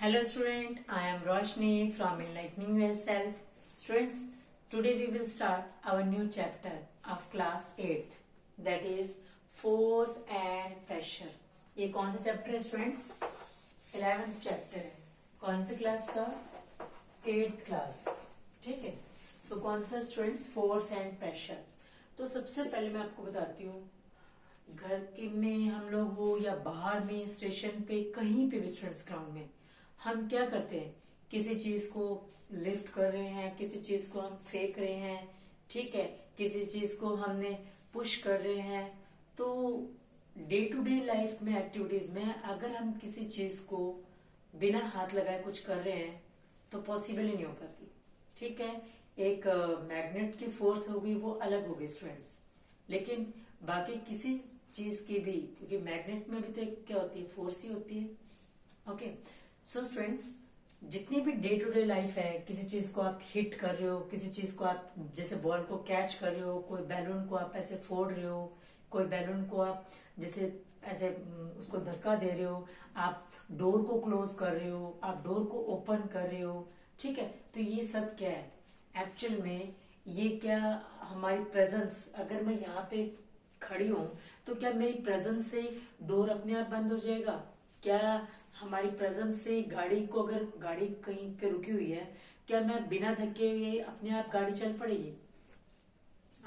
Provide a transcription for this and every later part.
Hello student, I am Roshni from Enlightening Yourself. Students, today we will start our new chapter of class 8th, that is force and pressure. ये कौन सा chapter है students? 11th chapter है. कौन से class का? 8th class. ठीक है. सो कौन सा स्टूडेंट्स? Force and pressure. तो सबसे पहले मैं आपको बताती हूँ, घर के में हम लोग हो या बाहर में, स्टेशन पे, कहीं पे भी स्टूडेंट्स, ग्राउंड में हम क्या करते हैं, किसी चीज को लिफ्ट कर रहे हैं, किसी चीज को हम फेंक रहे हैं, ठीक है, किसी चीज को हमने पुश कर रहे हैं. तो डे टू डे लाइफ में, एक्टिविटीज में, अगर हम किसी चीज को बिना हाथ लगाए कुछ कर रहे हैं तो पॉसिबल ही नहीं हो पाती. ठीक है, एक मैग्नेट की फोर्स होगी, वो अलग होगी स्टूडेंट्स, लेकिन बाकी किसी चीज की भी, क्योंकि मैग्नेट में भी तो क्या होती है, फोर्स ही होती है. ओके, सो स्टूडेंट्स, जितनी भी डे टू डे लाइफ है, किसी चीज को आप हिट कर रहे हो, किसी चीज को आप जैसे बॉल को कैच कर रहे हो, कोई बैलून को आप ऐसे फोड़ रहे हो, कोई बैलून को आप जैसे ऐसे उसको धक्का दे रहे हो, आप डोर को क्लोज कर रहे हो, आप डोर को ओपन कर रहे हो. ठीक है, तो ये सब क्या है एक्चुअल में? ये क्या हमारी प्रेजेंस, अगर मैं यहाँ पे खड़ी हूं तो क्या मेरी प्रेजेंस से डोर अपने आप बंद हो जाएगा? क्या हमारी प्रेजेंस से गाड़ी को, अगर गाड़ी कहीं पे रुकी हुई है, क्या मैं बिना धक्के हुए अपने आप गाड़ी चल पड़ेगी?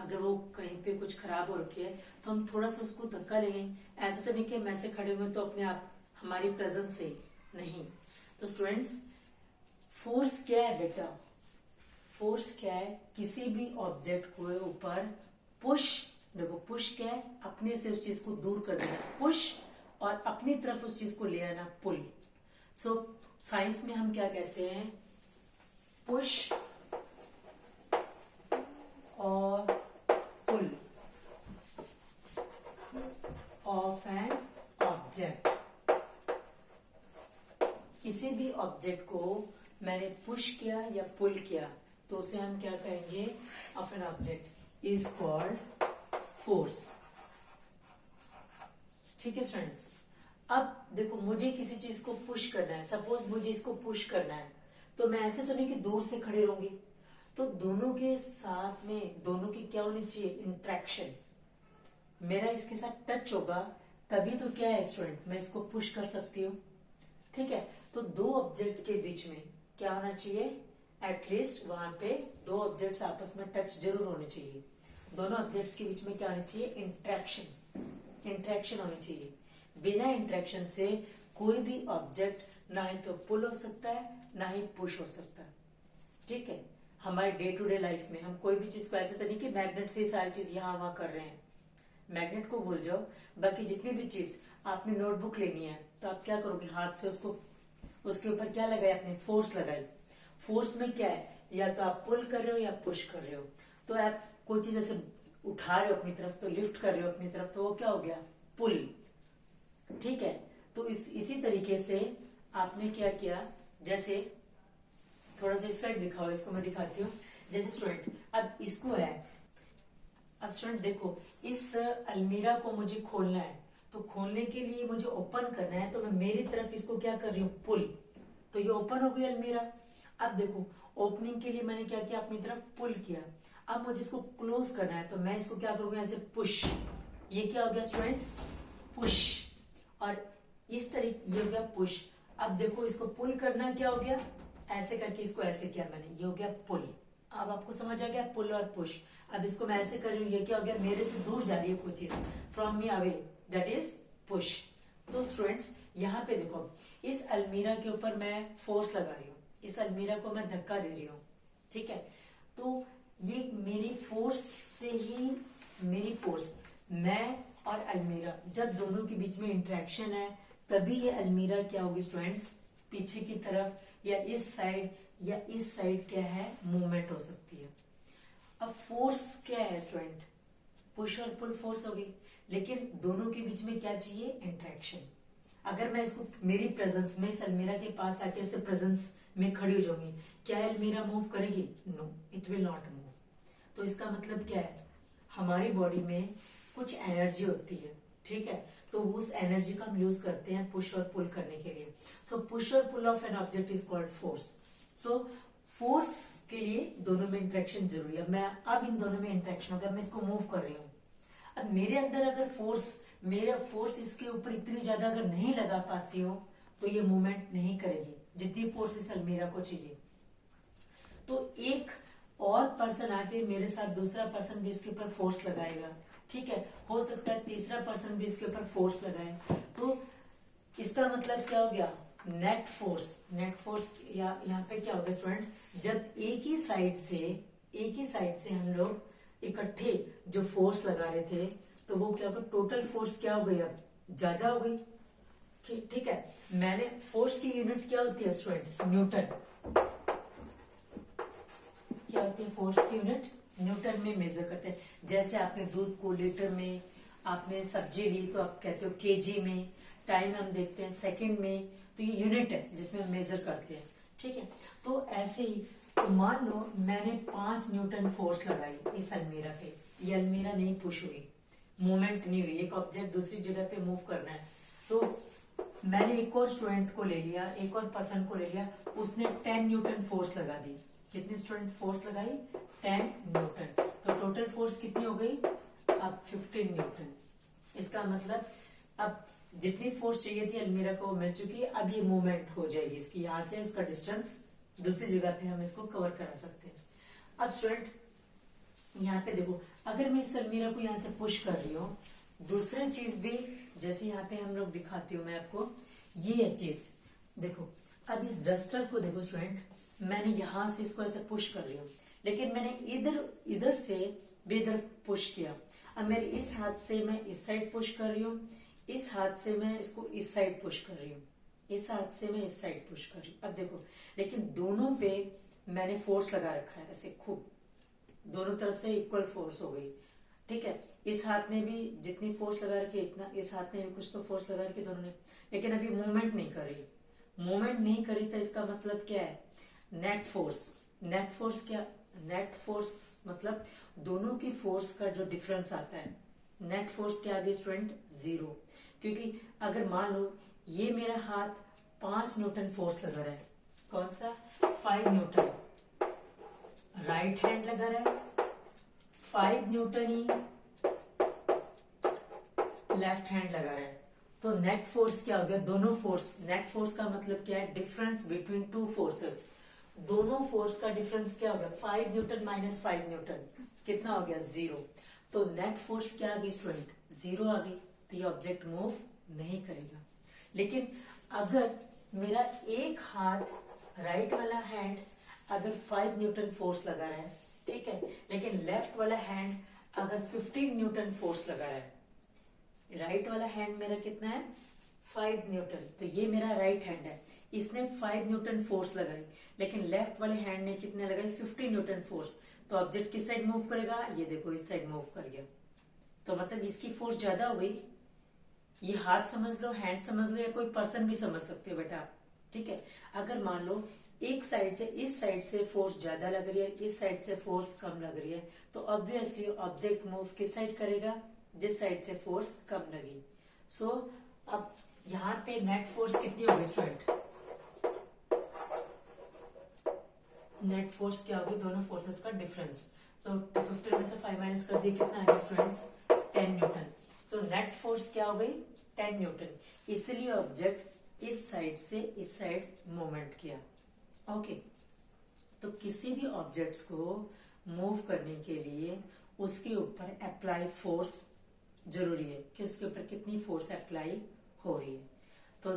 अगर वो कहीं पे कुछ खराब हो रखी है तो हम थोड़ा सा उसको धक्का लेंगे. ऐसा तो नहीं कि हम ऐसे खड़े हुए तो अपने आप, हमारी प्रेजेंस से नहीं. तो स्टूडेंट्स, फोर्स क्या है बेटा? फोर्स क्या है? किसी भी ऑब्जेक्ट को ऊपर पुश, देखो पुश क्या है, अपने से उस चीज को दूर कर देना, पुश, और अपनी तरफ उस चीज को ले आना, पुल. सो साइंस में हम क्या कहते हैं? पुश और पुल ऑफ एन ऑब्जेक्ट. किसी भी ऑब्जेक्ट को मैंने पुश किया या पुल किया तो उसे हम क्या कहेंगे? Of an object is called force. ठीक है स्टूडेंट्स, अब देखो, मुझे किसी चीज को पुश करना है, सपोज मुझे इसको पुश करना है, तो मैं ऐसे तो नहीं कि दूर से खड़े रहूंगी. तो दोनों के साथ में, दोनों की क्या होनी चाहिए? इंट्रैक्शन. मेरा इसके साथ टच होगा तभी तो क्या है स्टूडेंट, मैं इसको पुश कर सकती हूँ. ठीक है, तो दो ऑब्जेक्ट्स के बीच में क्या होना चाहिए? एटलीस्ट वहां पे दो ऑब्जेक्ट्स आपस में टच जरूर होने चाहिए. दोनों ऑब्जेक्ट्स के बीच में क्या होनी चाहिए? इंट्रैक्शन. इंट्रैक्शन होनी चाहिए. बिना इंट्रैक्शन से कोई भी ऑब्जेक्ट ना ही तो पुल हो सकता है, ना ही पुश हो सकता है. ठीक है, हमारे डे टू डे लाइफ में हम कोई भी चीज को ऐसे तो नहीं कि मैग्नेट से सारी चीज यहाँ वहां कर रहे हैं. मैग्नेट को भूल जाओ, बाकी जितनी भी चीज, आपने नोटबुक लेनी है तो आप क्या करोगे? हाथ से उसको, उसके ऊपर क्या लगाया आपने? फोर्स लगाई. फोर्स में क्या है? या तो आप पुल कर रहे हो या पुश कर रहे हो. तो आप कोई चीज ऐसे उठा रहे हो अपनी तरफ, तो लिफ्ट कर रहे हो अपनी तरफ, तो वो क्या हो गया? पुल. ठीक है, तो इसी तरीके से आपने क्या किया, जैसे थोड़ा सा इस साइड दिखाओ, इसको मैं दिखाती हूँ. जैसे स्टूडेंट, अब इसको है, अब स्टूडेंट देखो, इस अलमीरा को मुझे खोलना है, तो खोलने के लिए मुझे ओपन करना है, तो मैं मेरी तरफ इसको क्या कर रही हूँ? पुल. तो ये ओपन हो गई अलमीरा. अब देखो, ओपनिंग के लिए मैंने क्या किया? अपनी तरफ पुल किया. अब मुझे इसको क्लोज करना है, तो मैं इसको क्या करूंगा? ऐसे पुश. ये क्या हो गया स्टूडेंट्स? पुश. और इस तरीके ये हो गया पुश. अब देखो, इसको पुल करना क्या हो गया? ऐसे करके इसको ऐसे किया मैंने, ये हो गया पुल. अब आपको समझ आ गया पुल और पुश. अब इसको मैं ऐसे कर रही हूँ, ये क्या हो गया? मेरे से दूर जा रही है कोई चीज, from me away, that is push. तो स्टूडेंट्स, यहाँ पे देखो, इस अलमीरा के ऊपर मैं फोर्स लगा रही हूँ, इस अलमीरा को मैं धक्का दे रही हूँ. ठीक है, तो ये मेरी फोर्स से ही, मेरी फोर्स, मैं और अलमीरा, जब दोनों के बीच में इंटरेक्शन है तभी ये अलमीरा क्या होगी स्टूडेंट्स? पीछे की तरफ या इस साइड क्या है? मूवमेंट हो सकती है. अब फोर्स क्या है स्टूडेंट? पुश और पुल फोर्स होगी, लेकिन दोनों के बीच में क्या चाहिए? इंटरेक्शन. अगर मैं इसको मेरी प्रेजेंस में इस अलमीरा के पास आके इसे प्रेजेंस में खड़ी हो जाऊंगी, क्या अलमीरा मूव करेगी? No, it will not move. तो इसका मतलब क्या है? हमारी बॉडी में कुछ एनर्जी होती है. ठीक है, तो उस एनर्जी का हम यूज करते हैं पुश और पुल करने के लिए। सो पुश और pull of an object is called force. So force के लिए दोनों में इंटरेक्शन जरूरी है। मैं अब इन दोनों में इंटरेक्शन हो गया, मैं इसको मूव कर रही हूँ। अब मेरे अंदर अगर मेरा फोर्स इसके ऊपर इतनी ज्यादा अगर नहीं लगा पाती हूँ तो ये मूवमेंट नहीं करेगी जितनी फोर्स इस अलमीरा को चाहिए। तो एक और पर्सन आके मेरे साथ दूसरा पर्सन भी इसके ऊपर फोर्स लगाएगा, ठीक है। हो सकता है तीसरा पर्सन भी इसके ऊपर फोर्स लगाए। तो इसका मतलब क्या हो गया, नेट फोर्स या यहाँ पे क्या हो गया स्टूडेंट, जब एक ही साइड से हम लोग इकट्ठे जो फोर्स लगा रहे थे तो वो क्या होगा, टोटल फोर्स क्या हो गई, अब ज्यादा हो गई, ठीक है। मैंने फोर्स की यूनिट क्या होती है स्टूडेंट, न्यूटन। क्या होती है फोर्स की यूनिट, न्यूटन में मेजर करते हैं। जैसे आपने दूध को लीटर में, आपने सब्जी ली तो आप कहते हो केजी में, टाइम हम देखते हैं सेकंड में, तो ये यूनिट है जिसमें हम मेजर करते हैं, ठीक है। तो ऐसे ही तो मान लो मैंने 5 न्यूटन फोर्स लगाई इस अलमीरा पे, ये अलमीरा नहीं पुश हुई, मूवमेंट नहीं हुई, एक ऑब्जेक्ट दूसरी जगह पे मूव करना है। तो मैंने एक और स्टूडेंट को ले लिया, एक और पर्सन को ले लिया, उसने 10 न्यूटन फोर्स लगा दी। कितनी स्टूडेंट फोर्स लगाई, 10 न्यूटन। तो टोटल फोर्स कितनी हो गई, अब 15 न्यूटन। इसका मतलब अब जितनी फोर्स चाहिए थी अलमीरा को मिल चुकी है, अब ये मूवमेंट हो जाएगी इसकी, यहां से उसका डिस्टेंस दूसरी जगह पे हम इसको कवर करा सकते हैं। अब स्टूडेंट यहाँ पे देखो, अगर मैं इस अलमीरा को यहाँ से पुश कर रही हूँ, दूसरी चीज भी जैसे यहाँ पे हम लोग दिखाती हूँ मैं आपको, ये है चीज देखो। अब इस डस्टर को देखो स्टूडेंट, मैंने यहां से इसको ऐसे पुश कर रही हूँ, लेकिन मैंने इधर से भी इधर पुश किया। अब मेरे इस हाथ से मैं इस साइड पुश कर रही हूँ, इस हाथ से मैं इसको इस साइड पुश कर रही हूँ, इस हाथ से मैं इस साइड पुश कर रही हूँ। अब देखो, लेकिन दोनों पे मैंने फोर्स लगा रखा है ऐसे खूब, दोनों तरफ से इक्वल फोर्स हो गई, ठीक है। इस हाथ ने भी जितनी फोर्स लगा रखी है इतना, इस हाथ ने भी कुछ तो फोर्स लगा रखी दोनों ने, लेकिन अभी मूवमेंट नहीं करी। तो इसका मतलब क्या है, नेट फोर्स क्या, नेट फोर्स मतलब दोनों की फोर्स का जो डिफरेंस आता है, नेट फोर्स क्या आ गई स्टूडेंट, 0। क्योंकि अगर मान लो ये मेरा हाथ 5 न्यूटन फोर्स लगा रहा है, कौन सा, 5 न्यूटन, राइट हैंड लगा रहा है, 5 न्यूटन ही लेफ्ट हैंड लगा रहा है। तो नेट फोर्स क्या हो गया, दोनों फोर्स, नेट फोर्स का मतलब क्या है, डिफरेंस बिटवीन टू फोर्सेस, दोनों फोर्स का डिफरेंस क्या हो गया, 5 न्यूटन माइनस 5 न्यूटन, कितना हो गया, 0। तो नेट फोर्स क्या आ गई स्टूडेंट, 0 आ गई। तो ये ऑब्जेक्ट मूव नहीं करेगा। लेकिन अगर मेरा एक हाथ, राइट वाला हैंड अगर 5 न्यूटन फोर्स लगा रहा है, ठीक है, लेकिन लेफ्ट वाला हैंड अगर 15 न्यूटन फोर्स लगा रहा है, राइट वाला हैंड मेरा कितना है, 5 न्यूटन, तो ये मेरा राइट हैंड है, इसने 5 न्यूटन फोर्स लगाई, लेकिन लेफ्ट वाले हैंड ने कितने लगाई, 15 न्यूटन फोर्स। तो ऑब्जेक्ट किस साइड मूव करेगा, ये देखो इस साइड मूव कर गया। तो मतलब इसकी फोर्स ज्यादा हो गई। ये हाथ समझ लो, हैंड समझ लो, या कोई पर्सन भी समझ सकते हो बेटा आप, ठीक है। अगर मान लो एक साइड से, इस साइड से फोर्स ज्यादा लग रही है, इस साइड से फोर्स कम लग रही है, तो ऑब्वियसली ऑब्जेक्ट मूव किस साइड करेगा, जिस साइड से फोर्स कम लगी। सो अब यहाँ पे नेट फोर्स कितनी होगी स्टूडेंट, नेट फोर्स क्या होगी, दोनों फोर्सेस का डिफरेंस। तो 15 में से 5 माइनस कर दिए, कितना आ गया students, 10 Newton. So net force क्या हो गई, 10 न्यूटन। इसलिए ऑब्जेक्ट इस साइड से इस साइड मूवमेंट किया। ओके, तो किसी भी ऑब्जेक्ट्स को मूव करने के लिए उसके ऊपर अप्लाई फोर्स जरूरी है कि उसके ऊपर कितनी फोर्स अप्लाई हो रही है। तो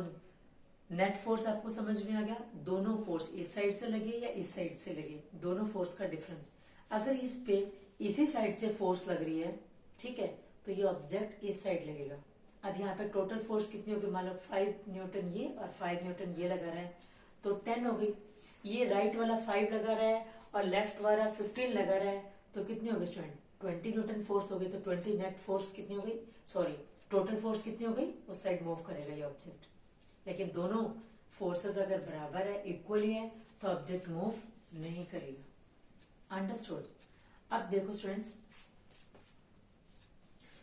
नेट फोर्स आपको समझ में आ गया, दोनों फोर्स इस साइड से लगे या इस साइड से लगे, दोनों फोर्स का डिफरेंस। अगर इस पे इसी साइड से फोर्स लग रही है, ठीक है, तो ये ऑब्जेक्ट इस साइड लगेगा। अब यहाँ पे टोटल फोर्स कितनी होगी, मान लो 5 न्यूटन ये और 5 न्यूटन ये लगा रहा है, तो 10 हो गई। ये राइट वाला 5 लगा रहा है और लेफ्ट वाला 15 लगा रहा है, तो कितनी होगी स्टूडेंट, 20 न्यूटन फोर्स हो गई। तो 20 नेट फोर्स कितनी हो गई, सॉरी टोटल फोर्स कितनी हो गई, उस साइड मूव करेगा ये ऑब्जेक्ट। लेकिन दोनों फोर्सेस अगर बराबर है, इक्वली है, तो ऑब्जेक्ट मूव नहीं करेगा। अंडरस्टूड। अब देखो स्टूडेंट्स,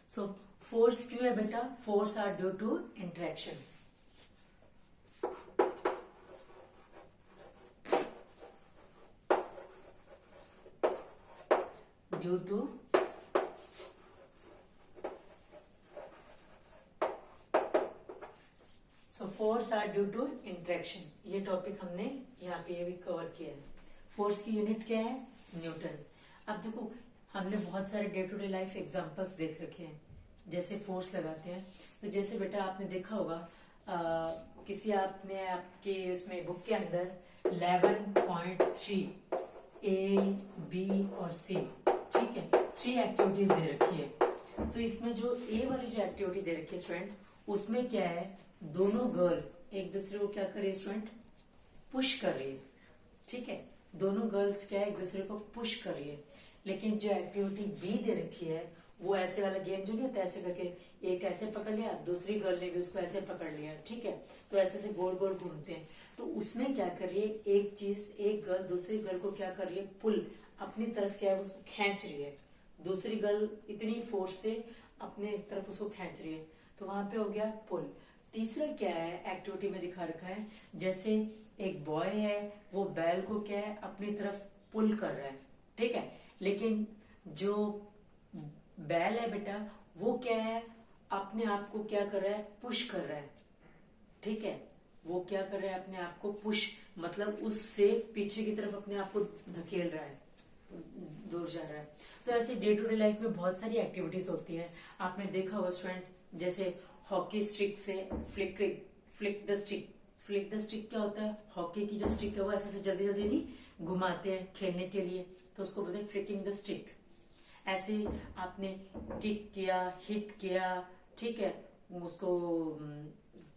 सो फोर्स क्यों है बेटा? Force are due to interaction. Due to force are due to interaction. ये टॉपिक हमने यहाँ पे ये भी कवर किया है। फोर्स की यूनिट क्या है? न्यूटन। अब देखो हमने बहुत सारे day to day life examples देख रखे हैं, जैसे फोर्स लगाते हैं। तो जैसे बेटा आपने देखा होगा किसी आपने आपके उसमें बुक के अंदर 11.3 ए बी और सी, ठीक है, 3 एक्टिविटीज दे रखी है। तो इसमें जो ए वाली जो एक्टिविटी दे रखी है स्टूडेंट, उसमें क्या है, दोनों गर्ल एक दूसरे को क्या कर रही है स्टूडेंट? पुश कर रही है, ठीक है। दोनों गर्ल्स क्या है, एक दूसरे को पुश कर रही है। लेकिन जो एक्टिविटी बी दे रखी है वो ऐसे वाला गेम जो नहीं होता, ऐसे करके एक ऐसे पकड़ लिया, दूसरी गर्ल ने भी उसको ऐसे पकड़ लिया, ठीक है। तो ऐसे से गोल गोल घूमते हैं। तो उसमें क्या कर रही है, एक चीज, एक गर्ल दूसरी गर्ल को क्या कर रही है, पुल अपनी तरफ क्या है उसको खींच रही है। दूसरी गर्ल इतनी फोर्स से अपने तरफ उसको खींच रही है, तो वहां पे हो गया पुल। तीसरा क्या है, एक्टिविटी में दिखा रखा है, जैसे एक बॉय है वो बैल को क्या है अपनी तरफ पुल कर रहा है, ठीक है। लेकिन जो बैल है बेटा वो क्या है, अपने आप को क्या कर रहा है, पुश कर रहा है, ठीक है। वो क्या कर रहा है, अपने आप को पुश, मतलब उससे पीछे की तरफ अपने आप को धकेल रहा है, दूर जा रहा है। तो ऐसे डे टू डे लाइफ में बहुत सारी एक्टिविटीज होती है। आपने देखा होगा स्टूडेंट, जैसे हॉकी स्टिक से flick the stick. Flick the stick क्या होता है, हॉकी की जो स्टिक है वो ऐसे से जल्दी जल्दी नहीं घुमाते हैं खेलने के लिए, तो उसको बोलते हैं फ्लिकिंग द स्टिक। ऐसे आपने किक किया, हिट किया, ठीक है, उसको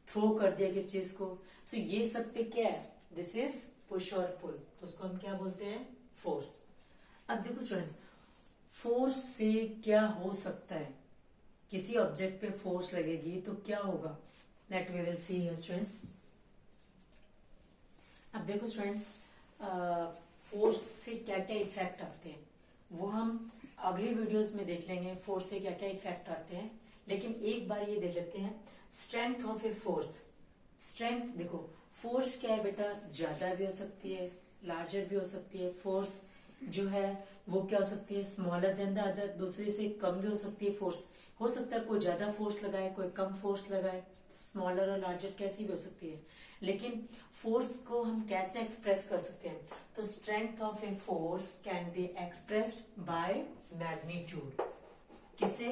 थ्रो कर दिया किस चीज को। सो ये सब पे क्या है, दिस इज पुश और पुल, तो उसको हम क्या बोलते हैं, फोर्स। अब देखो स्टूडेंट्स, फोर्स से क्या हो सकता है, किसी ऑब्जेक्ट पे फोर्स लगेगी तो क्या होगा, that we will see here students. अब देखो स्टूडेंट्स, फोर्स से क्या क्या इफेक्ट आते हैं वो हम अगली वीडियोस में देख लेंगे, फोर्स से क्या क्या इफेक्ट आते हैं। लेकिन एक बार ये देख लेते हैं strength of a force. Strength देखो, फोर्स क्या है बेटा, ज्यादा भी हो सकती है, लार्जर भी हो सकती है। फोर्स जो है वो क्या हो सकती है, स्मॉलर देन द अदर, दूसरे से कम भी हो सकती है। फोर्स हो सकता है कोई ज्यादा फोर्स लगाए, कोई कम फोर्स लगाए, स्मॉलर और लार्जर कैसी भी हो सकती है। लेकिन फोर्स को हम कैसे एक्सप्रेस कर सकते हैं, तो strength of a force can be expressed by magnitude. किसे,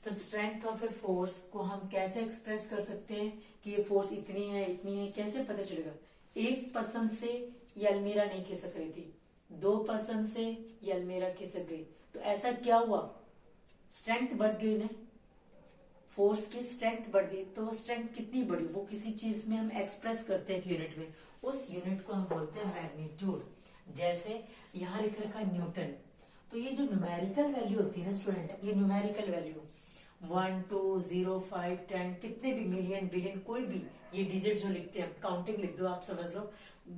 तो स्ट्रेंथ ऑफ ए फोर्स को हम कैसे एक्सप्रेस कर सकते हैं कि ये फोर्स इतनी है इतनी है, कैसे पता चलेगा। 1% से ये अलमीरा नहीं खिसक रही थी, 2% से ये अलमीरा खिसक गई, तो ऐसा क्या हुआ, स्ट्रेंथ बढ़ गई ना, फोर्स की स्ट्रेंथ बढ़ गई। तो वो स्ट्रेंथ कितनी बढ़ी, वो किसी चीज में हम एक्सप्रेस करते हैं यूनिट में, उस यूनिट को हम बोलते हैं मैग्नीट्यूड। जैसे यहाँ लिख रखा है न्यूटन, तो ये जो न्यूमेरिकल वैल्यू होती है ना स्टूडेंट, ये न्यूमेरिकल वैल्यू 1 2 0 5 10 कितने भी, मिलियन बिलियन, कोई भी ये डिजिट जो लिखते हैं, काउंटिंग लिख दो, आप समझ लो,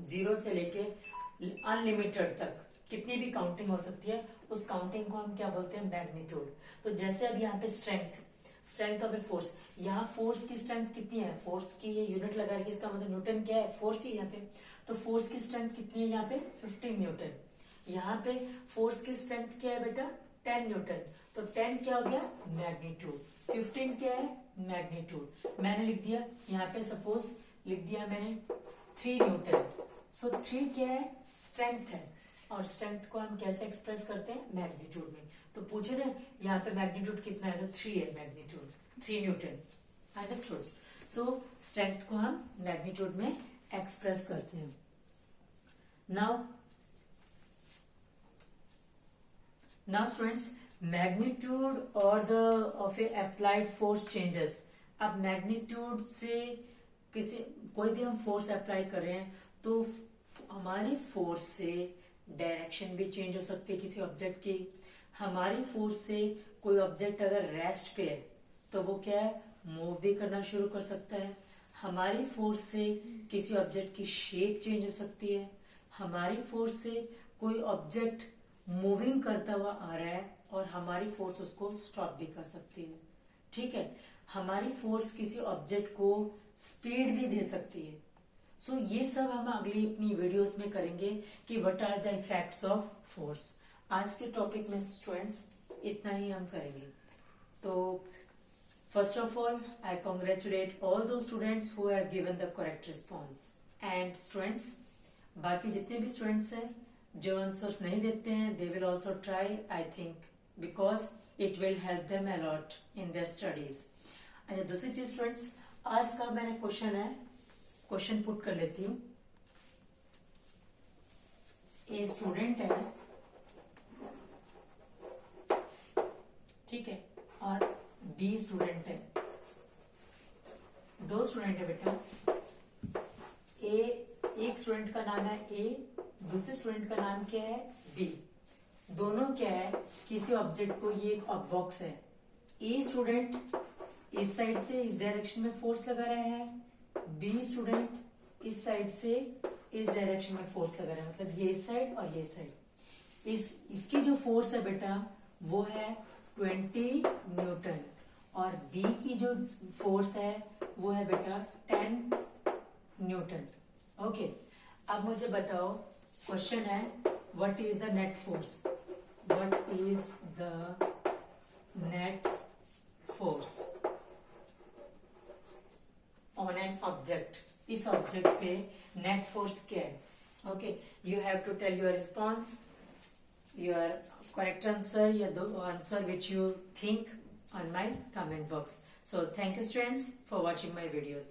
0 से लेके अनलिमिटेड तक कितनी भी काउंटिंग हो सकती है, उस काउंटिंग को हम क्या बोलते हैं, मैग्नीट्यूड। तो जैसे अब यहाँ पे स्ट्रेंथ ऑफ ए फोर्स, यहाँ फोर्स की स्ट्रेंथ कितनी है, फोर्स की ये यूनिट लगा रही है, इसका मतलब न्यूटन क्या है, फोर्स ही यहाँ पे। तो फोर्स की स्ट्रेंथ कितनी है यहाँ पे, 15 न्यूटन। यहाँ पे फोर्स की स्ट्रेंथ क्या है बेटा, 10 न्यूटन। तो 10 क्या हो गया, मैग्नीट्यूड, 15 क्या है, मैग्नीट्यूड। मैंने लिख दिया यहाँ पे, सपोज लिख दिया मैंने 3 न्यूटन। सो 3 क्या है, स्ट्रेंथ है, और स्ट्रेंथ को हम कैसे एक्सप्रेस करते हैं, मैग्नीट्यूड में। तो पूछे ना यहाँ पे मैग्नीट्यूड कितना है, तो 3 है मैग्नीट्यूड, 3 न्यूटन। अंडरस्टूड। सो स्ट्रेंथ को हम मैग्नीट्यूड में एक्सप्रेस करते हैं। नाउ स्टूडेंट्स, मैग्नीट्यूड और the of A applied force changes. अब मैग्नीट्यूड से कोई भी हम फोर्स अप्लाई कर रहे हैं तो हमारी फोर्स से डायरेक्शन भी चेंज हो सकती है किसी ऑब्जेक्ट की। हमारी फोर्स से कोई ऑब्जेक्ट अगर रेस्ट पे है तो वो क्या है, मूव भी करना शुरू कर सकता है। हमारी फोर्स से किसी ऑब्जेक्ट की शेप चेंज हो सकती है। हमारी फोर्स से कोई ऑब्जेक्ट मूविंग करता हुआ आ रहा है और हमारी फोर्स उसको स्टॉप भी कर सकती है। ठीक है, हमारी फोर्स किसी ऑब्जेक्ट को स्पीड भी दे सकती है। सो ये सब हम अगली अपनी वीडियोस में करेंगे कि what are the effects of force. आज के टॉपिक में स्टूडेंट्स इतना ही हम करेंगे। तो first of all I congratulate all दो students who have given the correct response. And students, बाकी जितने भी स्टूडेंट्स हैं जो आंसर्स नहीं देते हैं, they will also try, I think, because it will help them a lot in their studies. अच्छा, दूसरी चीज स्टूडेंट्स, आज का मैंने क्वेश्चन है, क्वेश्चन पुट कर लेती हूं। ए स्टूडेंट है, ठीक है, और बी स्टूडेंट है। दो स्टूडेंट है बेटा। एक स्टूडेंट का नाम है ए, दूसरे स्टूडेंट का नाम क्या है, बी। दोनों क्या है, किसी ऑब्जेक्ट को, ये एक बॉक्स है। ए स्टूडेंट इस साइड से इस डायरेक्शन में फोर्स लगा रहा है, बी स्टूडेंट इस साइड से इस डायरेक्शन में फोर्स लगा रहा है, मतलब ये साइड और ये साइड। इसकी जो फोर्स है बेटा वो है 20 न्यूटन, और बी की जो फोर्स है वो है बेटा 10 न्यूटन। ओके, अब मुझे बताओ, क्वेश्चन है what is the net force. What is the net force on an object. इस ऑब्जेक्ट पे नेट फोर्स क्या है। Okay, you have to tell your response, your correct answer या the answer which you think on my comment box. So thank you students for watching my videos.